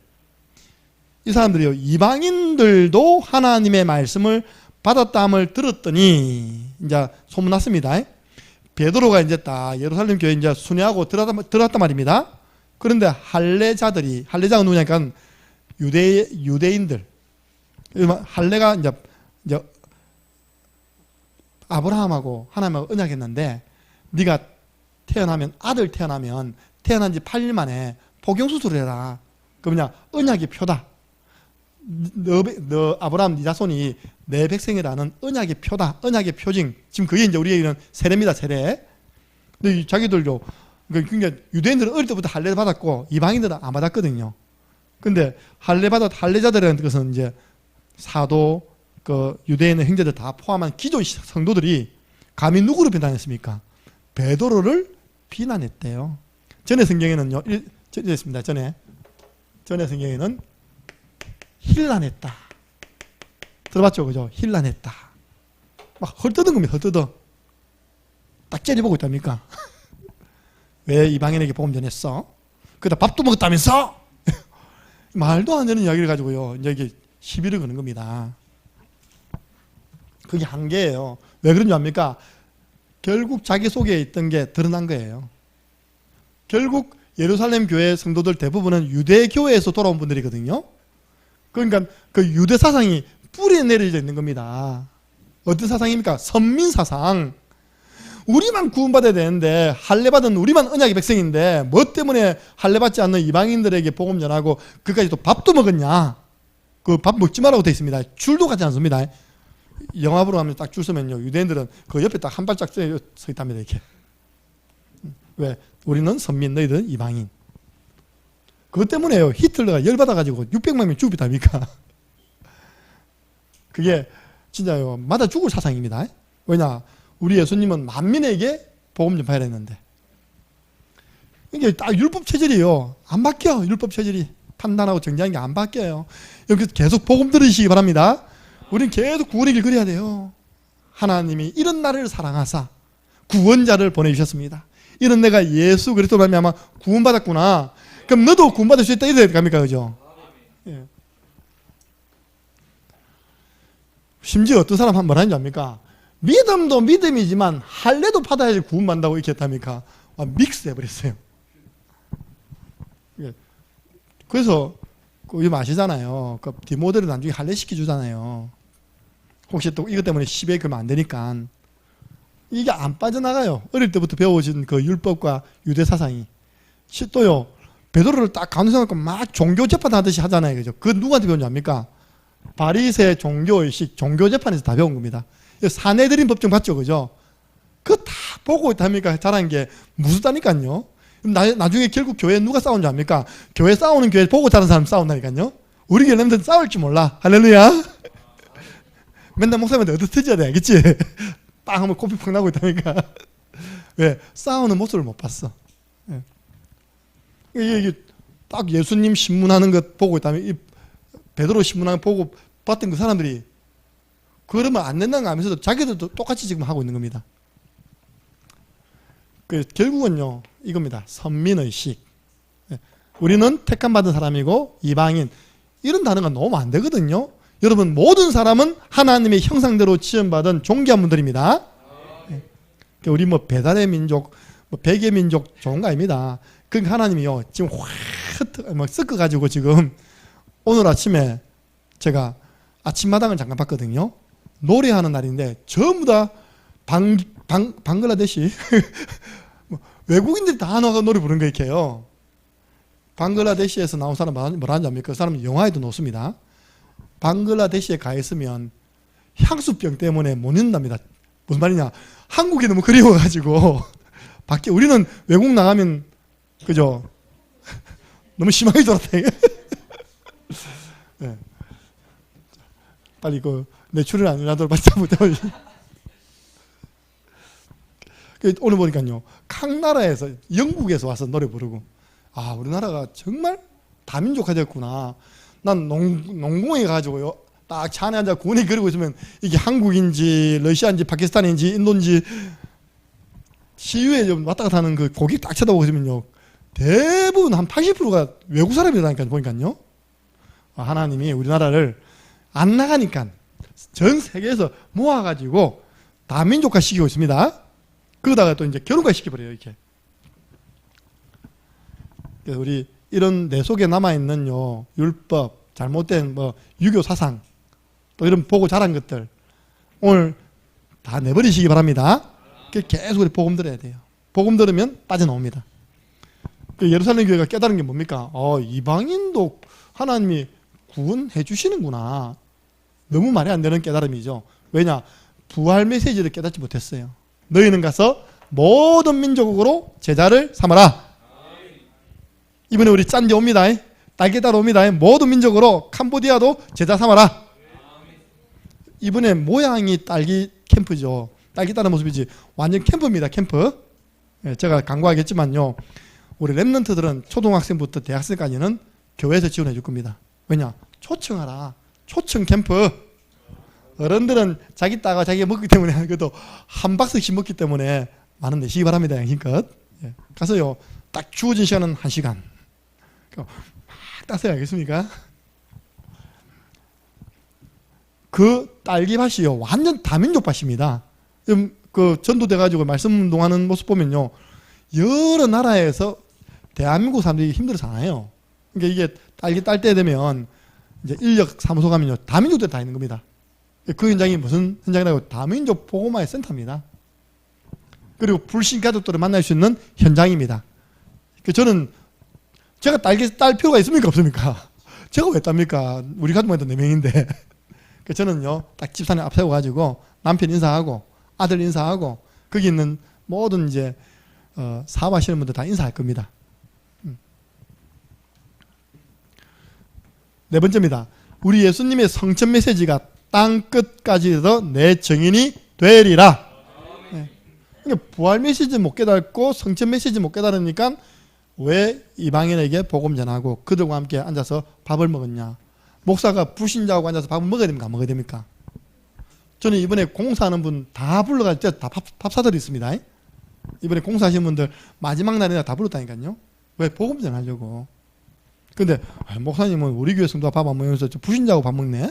이 사람들이요, 이방인들도 하나님의 말씀을 받았다함을 들었더니 이제 소문났습니다. 베드로가 이제 딱 예루살렘 교회 이제 순회하고 들어갔단 말입니다. 그런데 할례자가 누구냐니까 유대인들. 할례가 이제 아브라함하고 하나님하고 언약했는데, 네가 아들 태어나면 태어난 지 8일 만에 복용수술을 해라. 그 뭐냐? 언약의 표다. 너 아브라함 네 자손이 내 백성이라는 언약의 표다. 언약의 표징. 지금 그게 이제 우리에게는 세례입니다, 세례. 근데 자기들도, 그러니까 유대인들은 어릴 때부터 할례를 받았고 이방인들은 안 받았거든요. 근데 할례자들이라는 것은 이제 사도, 그 유대인의 형제들 다 포함한 기존 성도들이 감히 누구를 비난했습니까? 베드로를 비난했대요. 전에 성경에는요, 있습니다. 전에 성경에는 힐난했다. 들어봤죠? 그죠? 힐난했다. 막 헐뜯은 겁니다. 헐뜯어. 딱 째려보고 있답니까? 왜 이방인에게 복음 전했어? 그러다 밥도 먹었다면서? 말도 안 되는 이야기를 가지고요, 이제 이게 시비를 거는 겁니다. 그게 한계예요. 왜 그런 줄 압니까? 결국 자기 속에 있던 게 드러난 거예요. 결국 예루살렘 교회 성도들 대부분은 유대 교회에서 돌아온 분들이거든요. 그러니까 그 유대 사상이 뿌리에 내려져 있는 겁니다. 어떤 사상입니까? 선민 사상. 우리만 구원받아야 되는데 할례받은 우리만 언약의 백성인데 뭐 때문에 할례받지 않는 이방인들에게 복음 전하고 그까지 또 밥도 먹었냐? 그 밥 먹지 말라고 되어 있습니다. 줄도 가지 않습니다. 영화보러 가면 딱 줄 서면요, 유대인들은 그 옆에 딱 한 발짝 서 있답니다. 이렇게. 왜? 우리는 선민, 너희들은 이방인. 그것 때문에요. 히틀러가 열받아가지고 600만 명 죽였답니까? 그게 진짜요, 맞아 죽을 사상입니다. 왜냐? 우리 예수님은 만민에게 복음 전파해야 했는데. 이게 딱 율법 체질이에요. 안 바뀌어, 율법 체질이. 판단하고 정리하는 게 안 바뀌어요. 여기서 계속 복음 들으시기 바랍니다. 우리는 계속 구원의 길 그려야 돼요. 하나님이 이런 나를 사랑하사 구원자를 보내주셨습니다. 이런 내가 예수 그리스도로 말미암아 구원받았구나. 그럼 너도 구원받을 수 있다 이래야 됩니까? 그죠? 예. 심지어 어떤 사람 한 번 하는지 압니까? 믿음도 믿음이지만 할례도 받아야지 구원받는다고 이렇게 했답니까? 믹스 해버렸어요. 그래서 요즘 아시잖아요. 그 디모델을 나중에 할례 시켜주잖아요. 혹시 또 이것 때문에 시비에 걸면 안 되니까. 이게 안 빠져나가요. 어릴 때부터 배워오신 그 율법과 유대 사상이. 또요, 베드로를 딱 가운데 세워놓고 막 종교 재판 하듯이 하잖아요. 그죠? 그 누구한테 배운 줄 압니까? 바리새 종교의식, 종교 재판에서 다 배운 겁니다. 사내들인 법정 봤죠? 그죠? 그거 다 보고 있답니까? 잘한 게 무섭다니까요. 나중에 결국 교회에 누가 싸운 줄 압니까? 교회 싸우는 교회 보고 자란 사람 싸운다니까요. 우리 교회는 싸울 줄 몰라. 할렐루야. 맨날 목사님한테 얻어뜨려야 돼. 알겠지? 빵 하면 코피 팍 나고 있다니까. 왜? 싸우는 모습을 못 봤어. 이게 딱 예수님 신문하는 것 보고 있다면, 이 베드로 신문하는 거 보고 봤던 그 사람들이 그러면 안 된다는 거 하면서도 자기들도 똑같이 지금 하고 있는 겁니다. 결국은요, 이겁니다. 선민의식. 우리는 택함받은 사람이고 이방인. 이런 단어가 너무 안 되거든요. 여러분, 모든 사람은 하나님의 형상대로 지음받은 존귀한 분들입니다. 우리 뭐 배달의 민족, 뭐 백의 민족 좋은 거 아닙니다. 그러니까 하나님이요, 지금 확 섞어가지고 지금 오늘 아침에 제가 아침마당을 잠깐 봤거든요. 노래하는 날인데 전부 다 방글라데시 외국인들이 다 나와서 노래 부르는 거 이렇게요. 방글라데시에서 나온 사람 뭐라는지 압니까? 그 사람은 영화에도 넣습니다. 방글라데시에 가 있으면 향수병 때문에 못 있는답니다. 무슨 말이냐? 한국이 너무 그리워가지고 밖에 우리는 외국 나가면 그죠? 너무 심하게 돌았다. 네. 빨리 그 매출을 안 일하도록 빨리 잡으세요. 오늘 보니까요, 각 나라에서 영국에서 와서 노래 부르고, 아, 우리나라가 정말 다민족화됐구나. 난 농공에 가지고요, 딱 차 안에 앉아 구원이 그리고 있으면 이게 한국인지 러시아인지 파키스탄인지 인도인지 시위에 왔다 갔다 하는 그 고객 딱 쳐다보고 있으면요, 대부분 한 80%가 외국 사람이라니까 보니까요. 하나님이 우리나라를 안 나가니까 전 세계에서 모아가지고 다민족화 시키고 있습니다. 그러다가 또 이제 결혼까지 시켜버려요, 이렇게. 그래서 우리 이런 내 속에 남아있는 율법, 잘못된 유교 사상, 또 이런 보고 자란 것들, 오늘 다 내버리시기 바랍니다. 계속 우리 복음 들어야 돼요. 복음 들으면 빠져나옵니다. 예루살렘 교회가 깨달은 게 뭡니까? 이방인도 하나님이 구원해 주시는구나. 너무 말이 안 되는 깨달음이죠. 왜냐? 부활 메시지를 깨닫지 못했어요. 너희는 가서 모든 민족으로 제자를 삼아라. 이번에 우리 짠데 옵니다. 딸기 따러 옵니다. 모든 민족으로 캄보디아도 제자 삼아라. 이번에 모양이 딸기 캠프죠. 딸기 따는 모습이지 완전 캠프입니다. 캠프. 제가 강조하겠지만요, 우리 랩런트들은 초등학생부터 대학생까지는 교회에서 지원해 줄 겁니다. 왜냐? 초청하라. 초청 캠프. 어른들은 자기 따가 자기가 먹기 때문에 그래도 한 박스씩 먹기 때문에 많은 내시기 바랍니다. 양심껏. 가서요, 딱 주어진 시간은 1시간. 막 따세요. 알겠습니까? 그 딸기밭이요, 완전 다민족 밭입니다. 그 전도돼가지고 말씀운동하는 모습 보면요, 여러 나라에서 대한민국 사람들이 힘들어서 안 해요. 그러니까 이게 딸기 딸 때 되면 이제 인력 사무소 가면요, 다민족들 다 있는 겁니다. 그 현장이 무슨 현장이라고? 다민족 복음화의 센터입니다. 그리고 불신 가족들을 만날 수 있는 현장입니다. 저는 제가 딸 필요가 있습니까 없습니까? 제가 왜 땁니까? 우리 가족만 해도 4명인데. 저는요 딱 집사님 앞 세워가지고 남편 인사하고 아들 인사하고 거기 있는 모든 이제 사업하시는 분들 다 인사할 겁니다. 네 번째입니다. 우리 예수님의 성천 메시지가 땅 끝까지도 내 증인이 되리라. 네. 그러니까 부활 메시지 못 깨닫고 성천 메시지 못 깨달으니까 왜 이방인에게 복음 전하고 그들과 함께 앉아서 밥을 먹었냐? 목사가 불신자하고 앉아서 밥을 먹어야 됩니까? 먹어야 됩니까? 저는 이번에 공사하는 분 다 불러가지고 다 밥사들이 있습니다. 이번에 공사하시는 분들 마지막 날이나 다 불렀다니까요. 왜? 복음 전하려고. 근데 목사님은 우리 교회 성도가 밥 안 먹으면서 불신자하고 밥 먹네?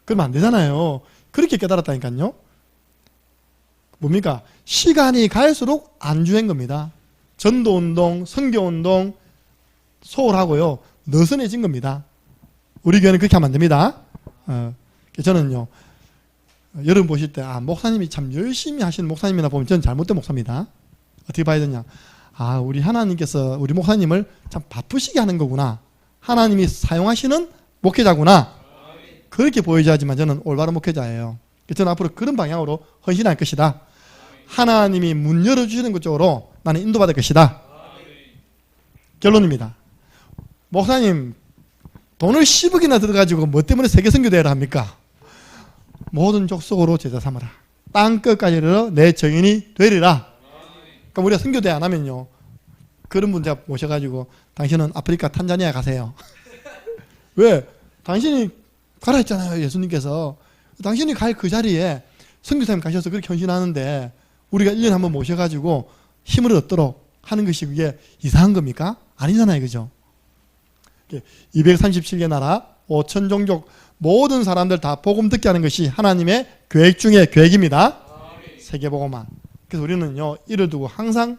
그러면 안 되잖아요. 그렇게 깨달았다니까요. 뭡니까? 시간이 갈수록 안주한 겁니다. 전도운동, 선교운동 소홀하고요. 느슨해진 겁니다. 우리 교회는 그렇게 하면 안 됩니다. 저는요. 여러분 보실 때 목사님이 참 열심히 하시는 목사님이나 보면 저는 잘못된 목사입니다. 어떻게 봐야 되냐. 우리 하나님께서 우리 목사님을 참 바쁘시게 하는 거구나. 하나님이 사용하시는 목회자구나. 그렇게 보여줘야지만 저는 올바른 목회자예요. 저는 앞으로 그런 방향으로 헌신할 것이다. 하나님이 문 열어주시는 것 쪽으로 나는 인도받을 것이다. 결론입니다. 목사님 돈을 10억이나 들어가지고 뭐 때문에 세계선교대회를 합니까? 모든 족속으로 제자 삼아라. 땅 끝까지로 내 증인이 되리라. 그러니까 우리가 선교대회 안 하면요. 그런 분 제가 모셔가지고 당신은 아프리카 탄자니아 가세요. 왜? 당신이 가라 했잖아요. 예수님께서. 당신이 갈 그 자리에 선교사님 가셔서 그렇게 헌신하는데 우리가 1년에 한번 모셔가지고 힘을 얻도록 하는 것이 그게 이상한 겁니까? 아니잖아요. 그죠? 237개 나라 5천 종족 모든 사람들 다 복음 듣게 하는 것이 하나님의 계획 중의 계획입니다. 세계복음화. 그래서 우리는요 이를 두고 항상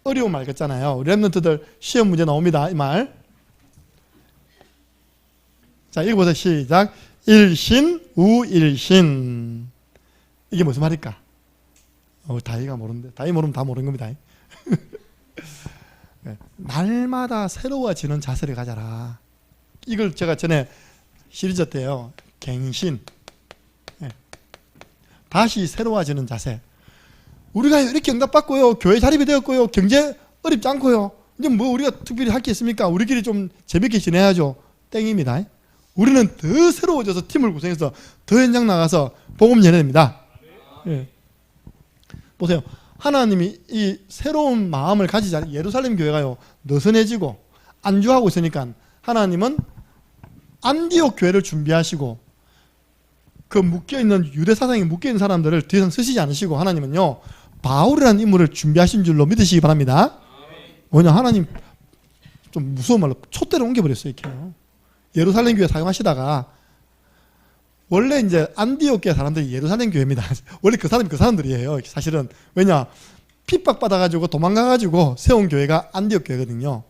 어려운 말 같잖아요. 랩런트들 시험 문제 나옵니다. 이 말. 자 읽어보세요. 시작. 일신 우일신. 이게 무슨 말일까? 다이가 모르는데 다이 모르면 다 모르는 겁니다. 날마다 새로워지는 자세를 가져라. 이걸 제가 전에 시리즈 때요. 갱신. 다시 새로워지는 자세. 우리가 이렇게 응답받고요. 교회 자립이 되었고요. 경제 어렵지 않고요. 이제 뭐 우리가 특별히 할 게 있습니까? 우리끼리 좀 재밌게 지내야죠. 땡입니다. 우리는 더 새로워져서 팀을 구성해서 더 현장 나가서 복음 전해야 됩니다. 보세요. 하나님이 이 새로운 마음을 가지자. 예루살렘 교회가요 느슨해지고 안주하고 있으니까 하나님은 안디옥 교회를 준비하시고 그 묶여있는 유대 사상에 묶여있는 사람들을 더 이상 쓰시지 않으시고 하나님은요 바울이라는 인물을 준비하신 줄로 믿으시기 바랍니다. 뭐냐 하나님 좀 무서운 말로 촛대를 옮겨버렸어요. 이렇게요. 예루살렘 교회 사용하시다가 원래 이제 안디옥 교회 사람들이 예루살렘 교회입니다. 원래 그 사람들이에요. 사실은 왜냐 핍박 받아가지고 도망가가지고 세운 교회가 안디옥 교회거든요.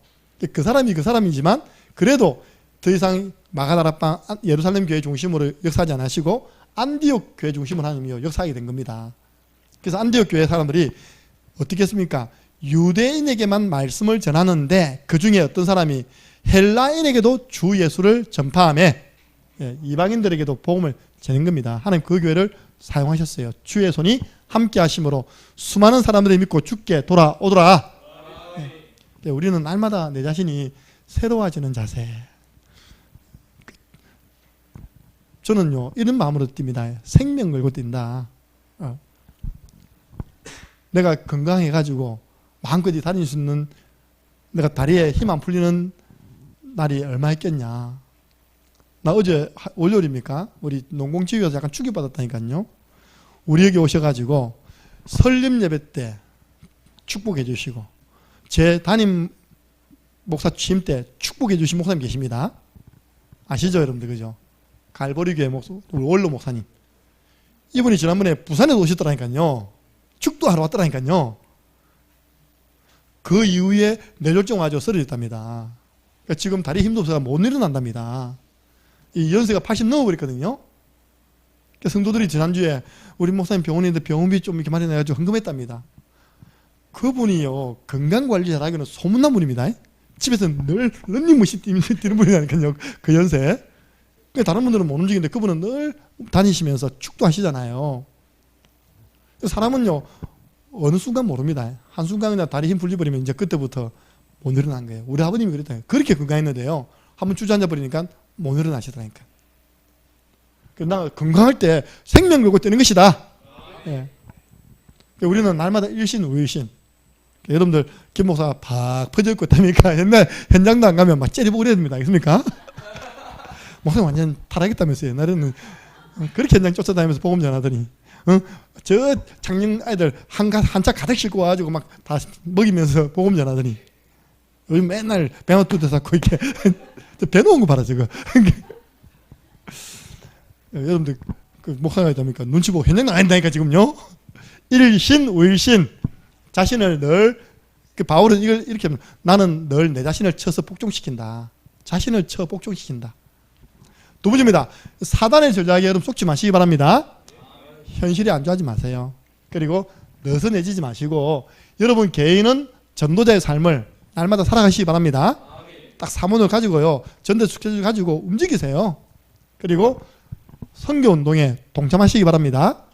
그 사람이 그 사람이지만 그래도 더 이상 마가다라방 예루살렘 교회 중심으로 역사하지 않으시고 안디옥 교회 중심으로 하나님이 역사하게 된 겁니다. 그래서 안디옥 교회 사람들이 어떻게 했습니까? 유대인에게만 말씀을 전하는데 그 중에 어떤 사람이 헬라인에게도 주 예수를 전파하며 이방인들에게도 복음을 전한 겁니다. 하나님 그 교회를 사용하셨어요. 주의 손이 함께 하심으로 수많은 사람들이 믿고 주께 돌아오더라. 우리는 날마다 내 자신이 새로워지는 자세. 저는요 이런 마음으로 뜁니다. 생명 걸고 뛴다. 내가 건강해가지고 마음껏 다닐 수 있는 내가 다리에 힘 안 풀리는 날이 얼마 있겠냐. 나 어제 월요일입니까? 우리 농공지휘에서 약간 충격받았다니까요. 우리에게 오셔가지고 설립 예배 때 축복해 주시고 제 담임 목사 취임 때 축복해 주신 목사님 계십니다. 아시죠 여러분들 그죠? 갈보리 교회 목사 원로 목사님. 이분이 지난번에 부산에 오셨더라니까요. 축도하러 왔더라니까요. 그 이후에 뇌졸중 와서 쓰러졌답니다. 그러니까 지금 다리 힘도 없어서 못 일어난답니다. 이 연세가 80 넘어버렸거든요. 그러니까 성도들이 지난주에 우리 목사님 병원에 있는데 병원비 좀 이렇게 마련해가지고 헌금했답니다. 그분이요, 건강관리 잘하기는 소문난 분입니다. 집에서 늘 런닝머신 뛰는 분이라니까요, 그 연세. 다른 분들은 못 움직이는데 그분은 늘 다니시면서 축도하시잖아요. 사람은요, 어느 순간 모릅니다. 한순간 그냥 다리 힘 풀려버리면 이제 그때부터 못 일어난 거예요. 우리 아버님이 그랬다. 그렇게 건강했는데요, 한번 주저앉아 버리니까 못 일어나시더라니까. 나 건강할 때 생명 걸고 뛰는 것이다. 예. 우리는 날마다 일신 우일신. 여러분들 김 목사가 팍 퍼져 있고 있다니까 옛날 현장도 안 가면 막 째려보고 그래야 됩니다. 알겠습니까? 목사님 완전 타락했다면서요. 옛날에는 그렇게 현장 쫓아다니면서 복음 전하더니 저 작년 아이들 한차 가득 싣고 와가지고 막 다 먹이면서 복음 전하더니 요즘 맨날 배만 뚜드 쌓고 이렇게 배 놓은 거 봐라 저거. 여러분들 그 목사가 있답니까? 눈치 보고 현장 나간다니까 지금요. 일신 우일신. 자신을 늘, 바울은 이걸 이렇게 합니다. 나는 늘 내 자신을 쳐서 복종시킨다. 자신을 쳐 복종시킨다. 두 번째입니다. 사단의 전략에 여러분 속지 마시기 바랍니다. 현실에 안주하지 마세요. 그리고 느슨해지지 마시고 여러분 개인은 전도자의 삶을 날마다 살아가시기 바랍니다. 딱 사문을 가지고요, 전대 스케줄 가지고 움직이세요. 그리고 선교운동에 동참하시기 바랍니다.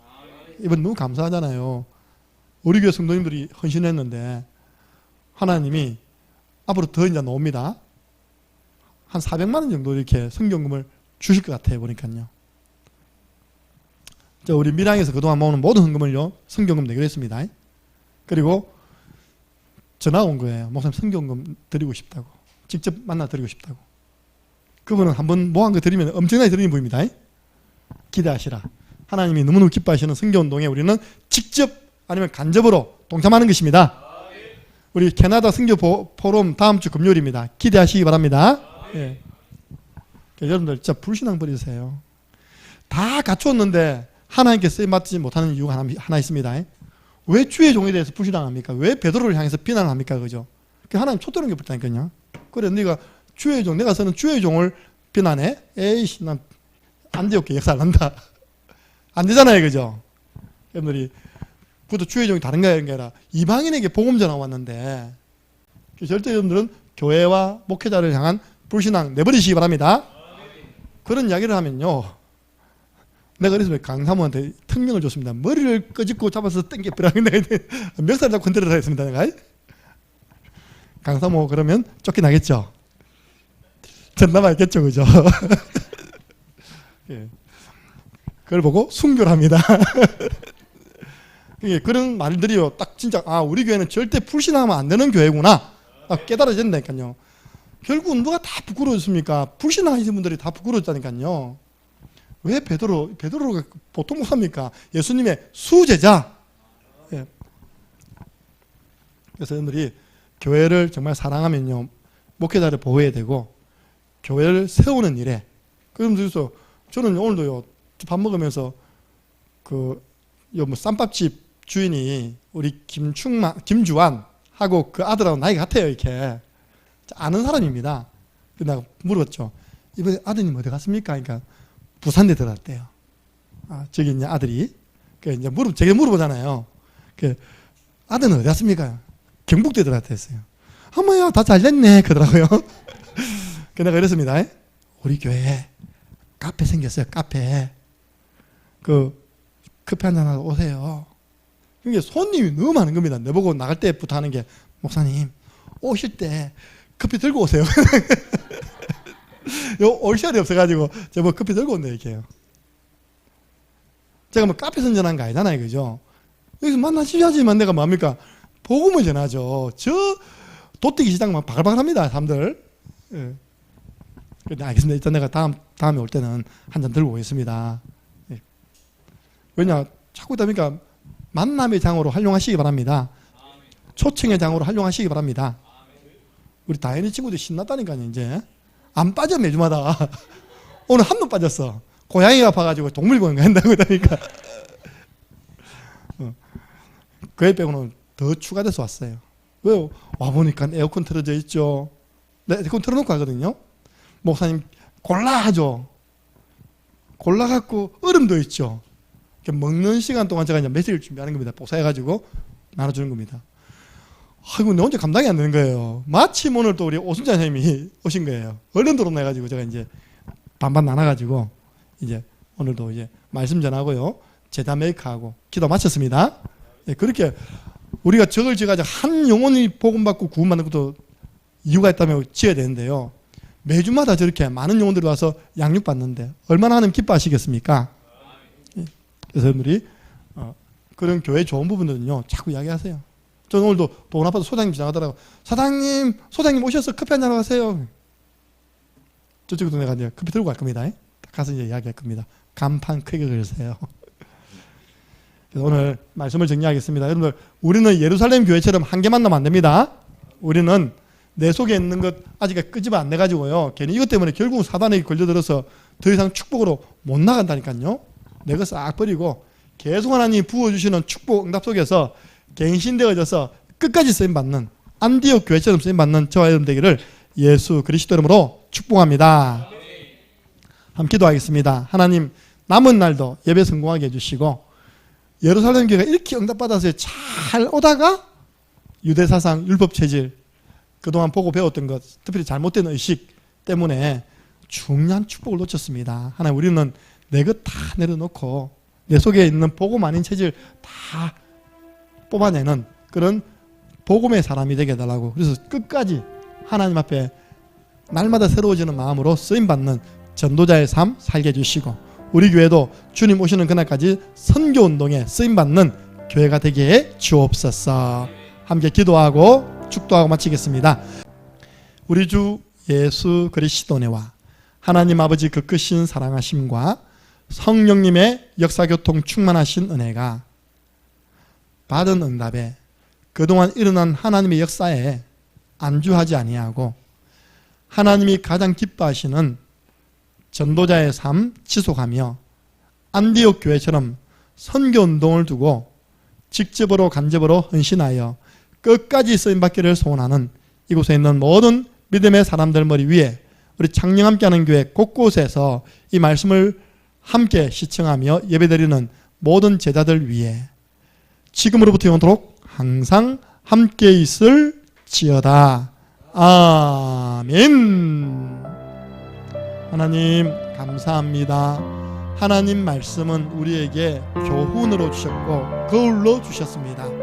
이번 너무 감사하잖아요. 우리 교회 성도님들이 헌신했는데 하나님이 앞으로 더 이제 나옵니다. 한 400만 원 정도 이렇게 성경금을 주실 것 같아요. 보니까요. 우리 밀양에서 그동안 모으는 모든 헌금을요, 성경금 내기로 했습니다. 그리고 전화가 온 거예요. 목사님 성경금 드리고 싶다고. 직접 만나 드리고 싶다고. 그분은 한번 모은 거 드리면 엄청나게 드리는 분입니다. 기대하시라. 하나님이 너무너무 기뻐하시는 선교운동에 우리는 직접 아니면 간접으로 동참하는 것입니다. 우리 캐나다 선교 포럼 다음 주 금요일입니다. 기대하시기 바랍니다. 예. 여러분들 진짜 불신앙 버리세요. 다 갖추었는데 하나님께 쓰임받지 못하는 이유가 하나 있습니다. 왜 주의 종에 대해서 불신앙합니까? 왜 베드로를 향해서 비난합니까? 그죠? 하나님 촛대는 게 없다니까요. 그래, 네가 주의 종, 내가 쓰는 주의 종을 비난해? 에이씨, 난 안디옥 역사 안 한다. 안 되잖아요, 그죠? 여러분들이 그것도 주의 종이 다른 게 아니라 이방인에게 복음 전화 왔는데, 절대 여러분들은 교회와 목회자를 향한 불신앙 내버리시기 바랍니다. 그런 이야기를 하면요, 내가 그래서 강사모한테 특명을 줬습니다. 머리를 끄집고 잡아서 땡겨버려. 멱살 잡고 흔들어라 했습니다. 내가. 강사모 그러면 쫓겨나겠죠. 전남아있겠죠, 그죠? 예. 그걸 보고 순교를 합니다. 그런 말들이요, 딱 진짜, 우리 교회는 절대 불신하면 안 되는 교회구나. 깨달아진다니까요. 결국 누가 다 부끄러웠습니까? 불신하시는 분들이 다 부끄러웠다니까요. 왜 베드로가 보통 목사입니까? 예수님의 수제자. 예. 그래서 여러분들이 교회를 정말 사랑하면요, 목회자를 보호해야 되고, 교회를 세우는 일에, 그래서 저는 오늘도요, 밥 먹으면서 쌈밥집 주인이 우리 김주환하고 그 아들하고 나이가 같아요, 이렇게. 아는 사람입니다. 내가 물었죠. 이번에 아드님 어디 갔습니까? 그러니까 부산대 들어갔대요. 저기 있냐, 아들이. 이제 제가 물어보잖아요. 아들은 어디 갔습니까? 경북대 들어갔다 했어요. 어머야, 다 잘 됐네. 그러더라고요. 내가 그랬습니다. 우리 교회에 카페 생겼어요, 카페. 커피 한잔 하러 오세요. 이게 손님이 너무 많은 겁니다. 내보고 나갈 때부터 하는 게, 목사님, 오실 때 커피 들고 오세요. 올 시간이 없어가지고, 제가 커피 들고 온다, 이렇게 해요. 제가 카페 선전한 거 아니잖아요, 그죠? 여기서 만나시야지만 내가 뭡니까? 복음을 전하죠. 도떼기 시장 막 바글바글 합니다, 사람들. 예. 알겠습니다. 일단 내가 다음에 올 때는 한 잔 들고 오겠습니다. 예. 왜냐, 자꾸 있다니까 만남의 장으로 활용하시기 바랍니다. 초청의 장으로 활용하시기 바랍니다. 우리 다현이 친구들 신났다니까요, 이제. 안 빠져, 매주마다. 오늘 한 번 빠졌어. 고양이가 아파가지고 동물병원 간다고 그러니까. 그 애 빼고는 더 추가돼서 왔어요. 왜요? 와보니까 에어컨 틀어져 있죠. 네, 에어컨 틀어놓고 하거든요. 목사님 골라하죠. 골라갖고 얼음도 있죠. 먹는 시간 동안 제가 이제 메시지를 준비하는 겁니다. 복사해가지고 나눠주는 겁니다. 아이고, 내 혼자 감당이 안 되는 거예요. 마침 오늘 또 우리 오순자 선생님이 오신 거예요. 얼른 들어오내가지고 제가 이제 반반 나눠가지고 이제 오늘도 이제 말씀 전하고요. 제자 메이크하고 기도 마쳤습니다. 예, 그렇게 우리가 저걸 지어가지고 한 영혼이 복음받고 구원받는 것도 이유가 있다면 지어야 되는데요. 매주마다 저렇게 많은 영혼들이 와서 양육받는데 얼마나 하나님 기뻐하시겠습니까? 예, 그래서 여러분들이 그런 교회 좋은 부분들은요 자꾸 이야기하세요. 저는 오늘도 돈 아파서 소장님 지나가더라고. 사장님, 소장님 오셔서 커피 한잔 하세요. 저쪽에도 내가 이제 커피 들고 갈 겁니다. 가서 이제 이야기할 겁니다. 간판 크게 그러세요. 그래서 오늘 말씀을 정리하겠습니다. 여러분들, 우리는 예루살렘 교회처럼 한 개만 나면 안 됩니다. 우리는 내 속에 있는 것 아직 끄집어 안 내가지고요. 괜히 이것 때문에 결국 사단에게 걸려들어서 더 이상 축복으로 못 나간다니까요. 내 것 싹 버리고 계속 하나님이 부어주시는 축복 응답 속에서 갱신되어져서 끝까지 쓰임받는 안디옥 교회처럼 쓰임받는 저와 여러분 되기를 예수 그리스도 이름으로 축복합니다. 함께 기도하겠습니다. 하나님, 남은 날도 예배 성공하게 해주시고 예루살렘 교회가 이렇게 응답받아서 잘 오다가 유대사상, 율법체질, 그동안 보고 배웠던 것, 특별히 잘못된 의식 때문에 중요한 축복을 놓쳤습니다. 하나님, 우리는 내 것 다 내려놓고 내 속에 있는 복음 아닌 체질 다 뽑아내는 그런 복음의 사람이 되게 해달라고. 그래서 끝까지 하나님 앞에 날마다 새로워지는 마음으로 쓰임받는 전도자의 삶 살게 해주시고 우리 교회도 주님 오시는 그날까지 선교운동에 쓰임받는 교회가 되게 해 주옵소서. 함께 기도하고 축도하고 마치겠습니다. 우리 주 예수 그리스도네와 하나님 아버지 그 크신 사랑하심과 성령님의 역사교통 충만하신 은혜가 받은 응답에 그동안 일어난 하나님의 역사에 안주하지 아니하고 하나님이 가장 기뻐하시는 전도자의 삶 지속하며 안디옥 교회처럼 선교운동을 두고 직접으로 간접으로 헌신하여 끝까지 쓰임받기를 소원하는 이곳에 있는 모든 믿음의 사람들 머리 위에 우리 창녕 함께하는 교회 곳곳에서 이 말씀을 함께 시청하며 예배드리는 모든 제자들 위에 지금으로부터 영원토록 항상 함께 있을지어다. 아멘. 하나님 감사합니다. 하나님 말씀은 우리에게 교훈으로 주셨고 거울로 주셨습니다.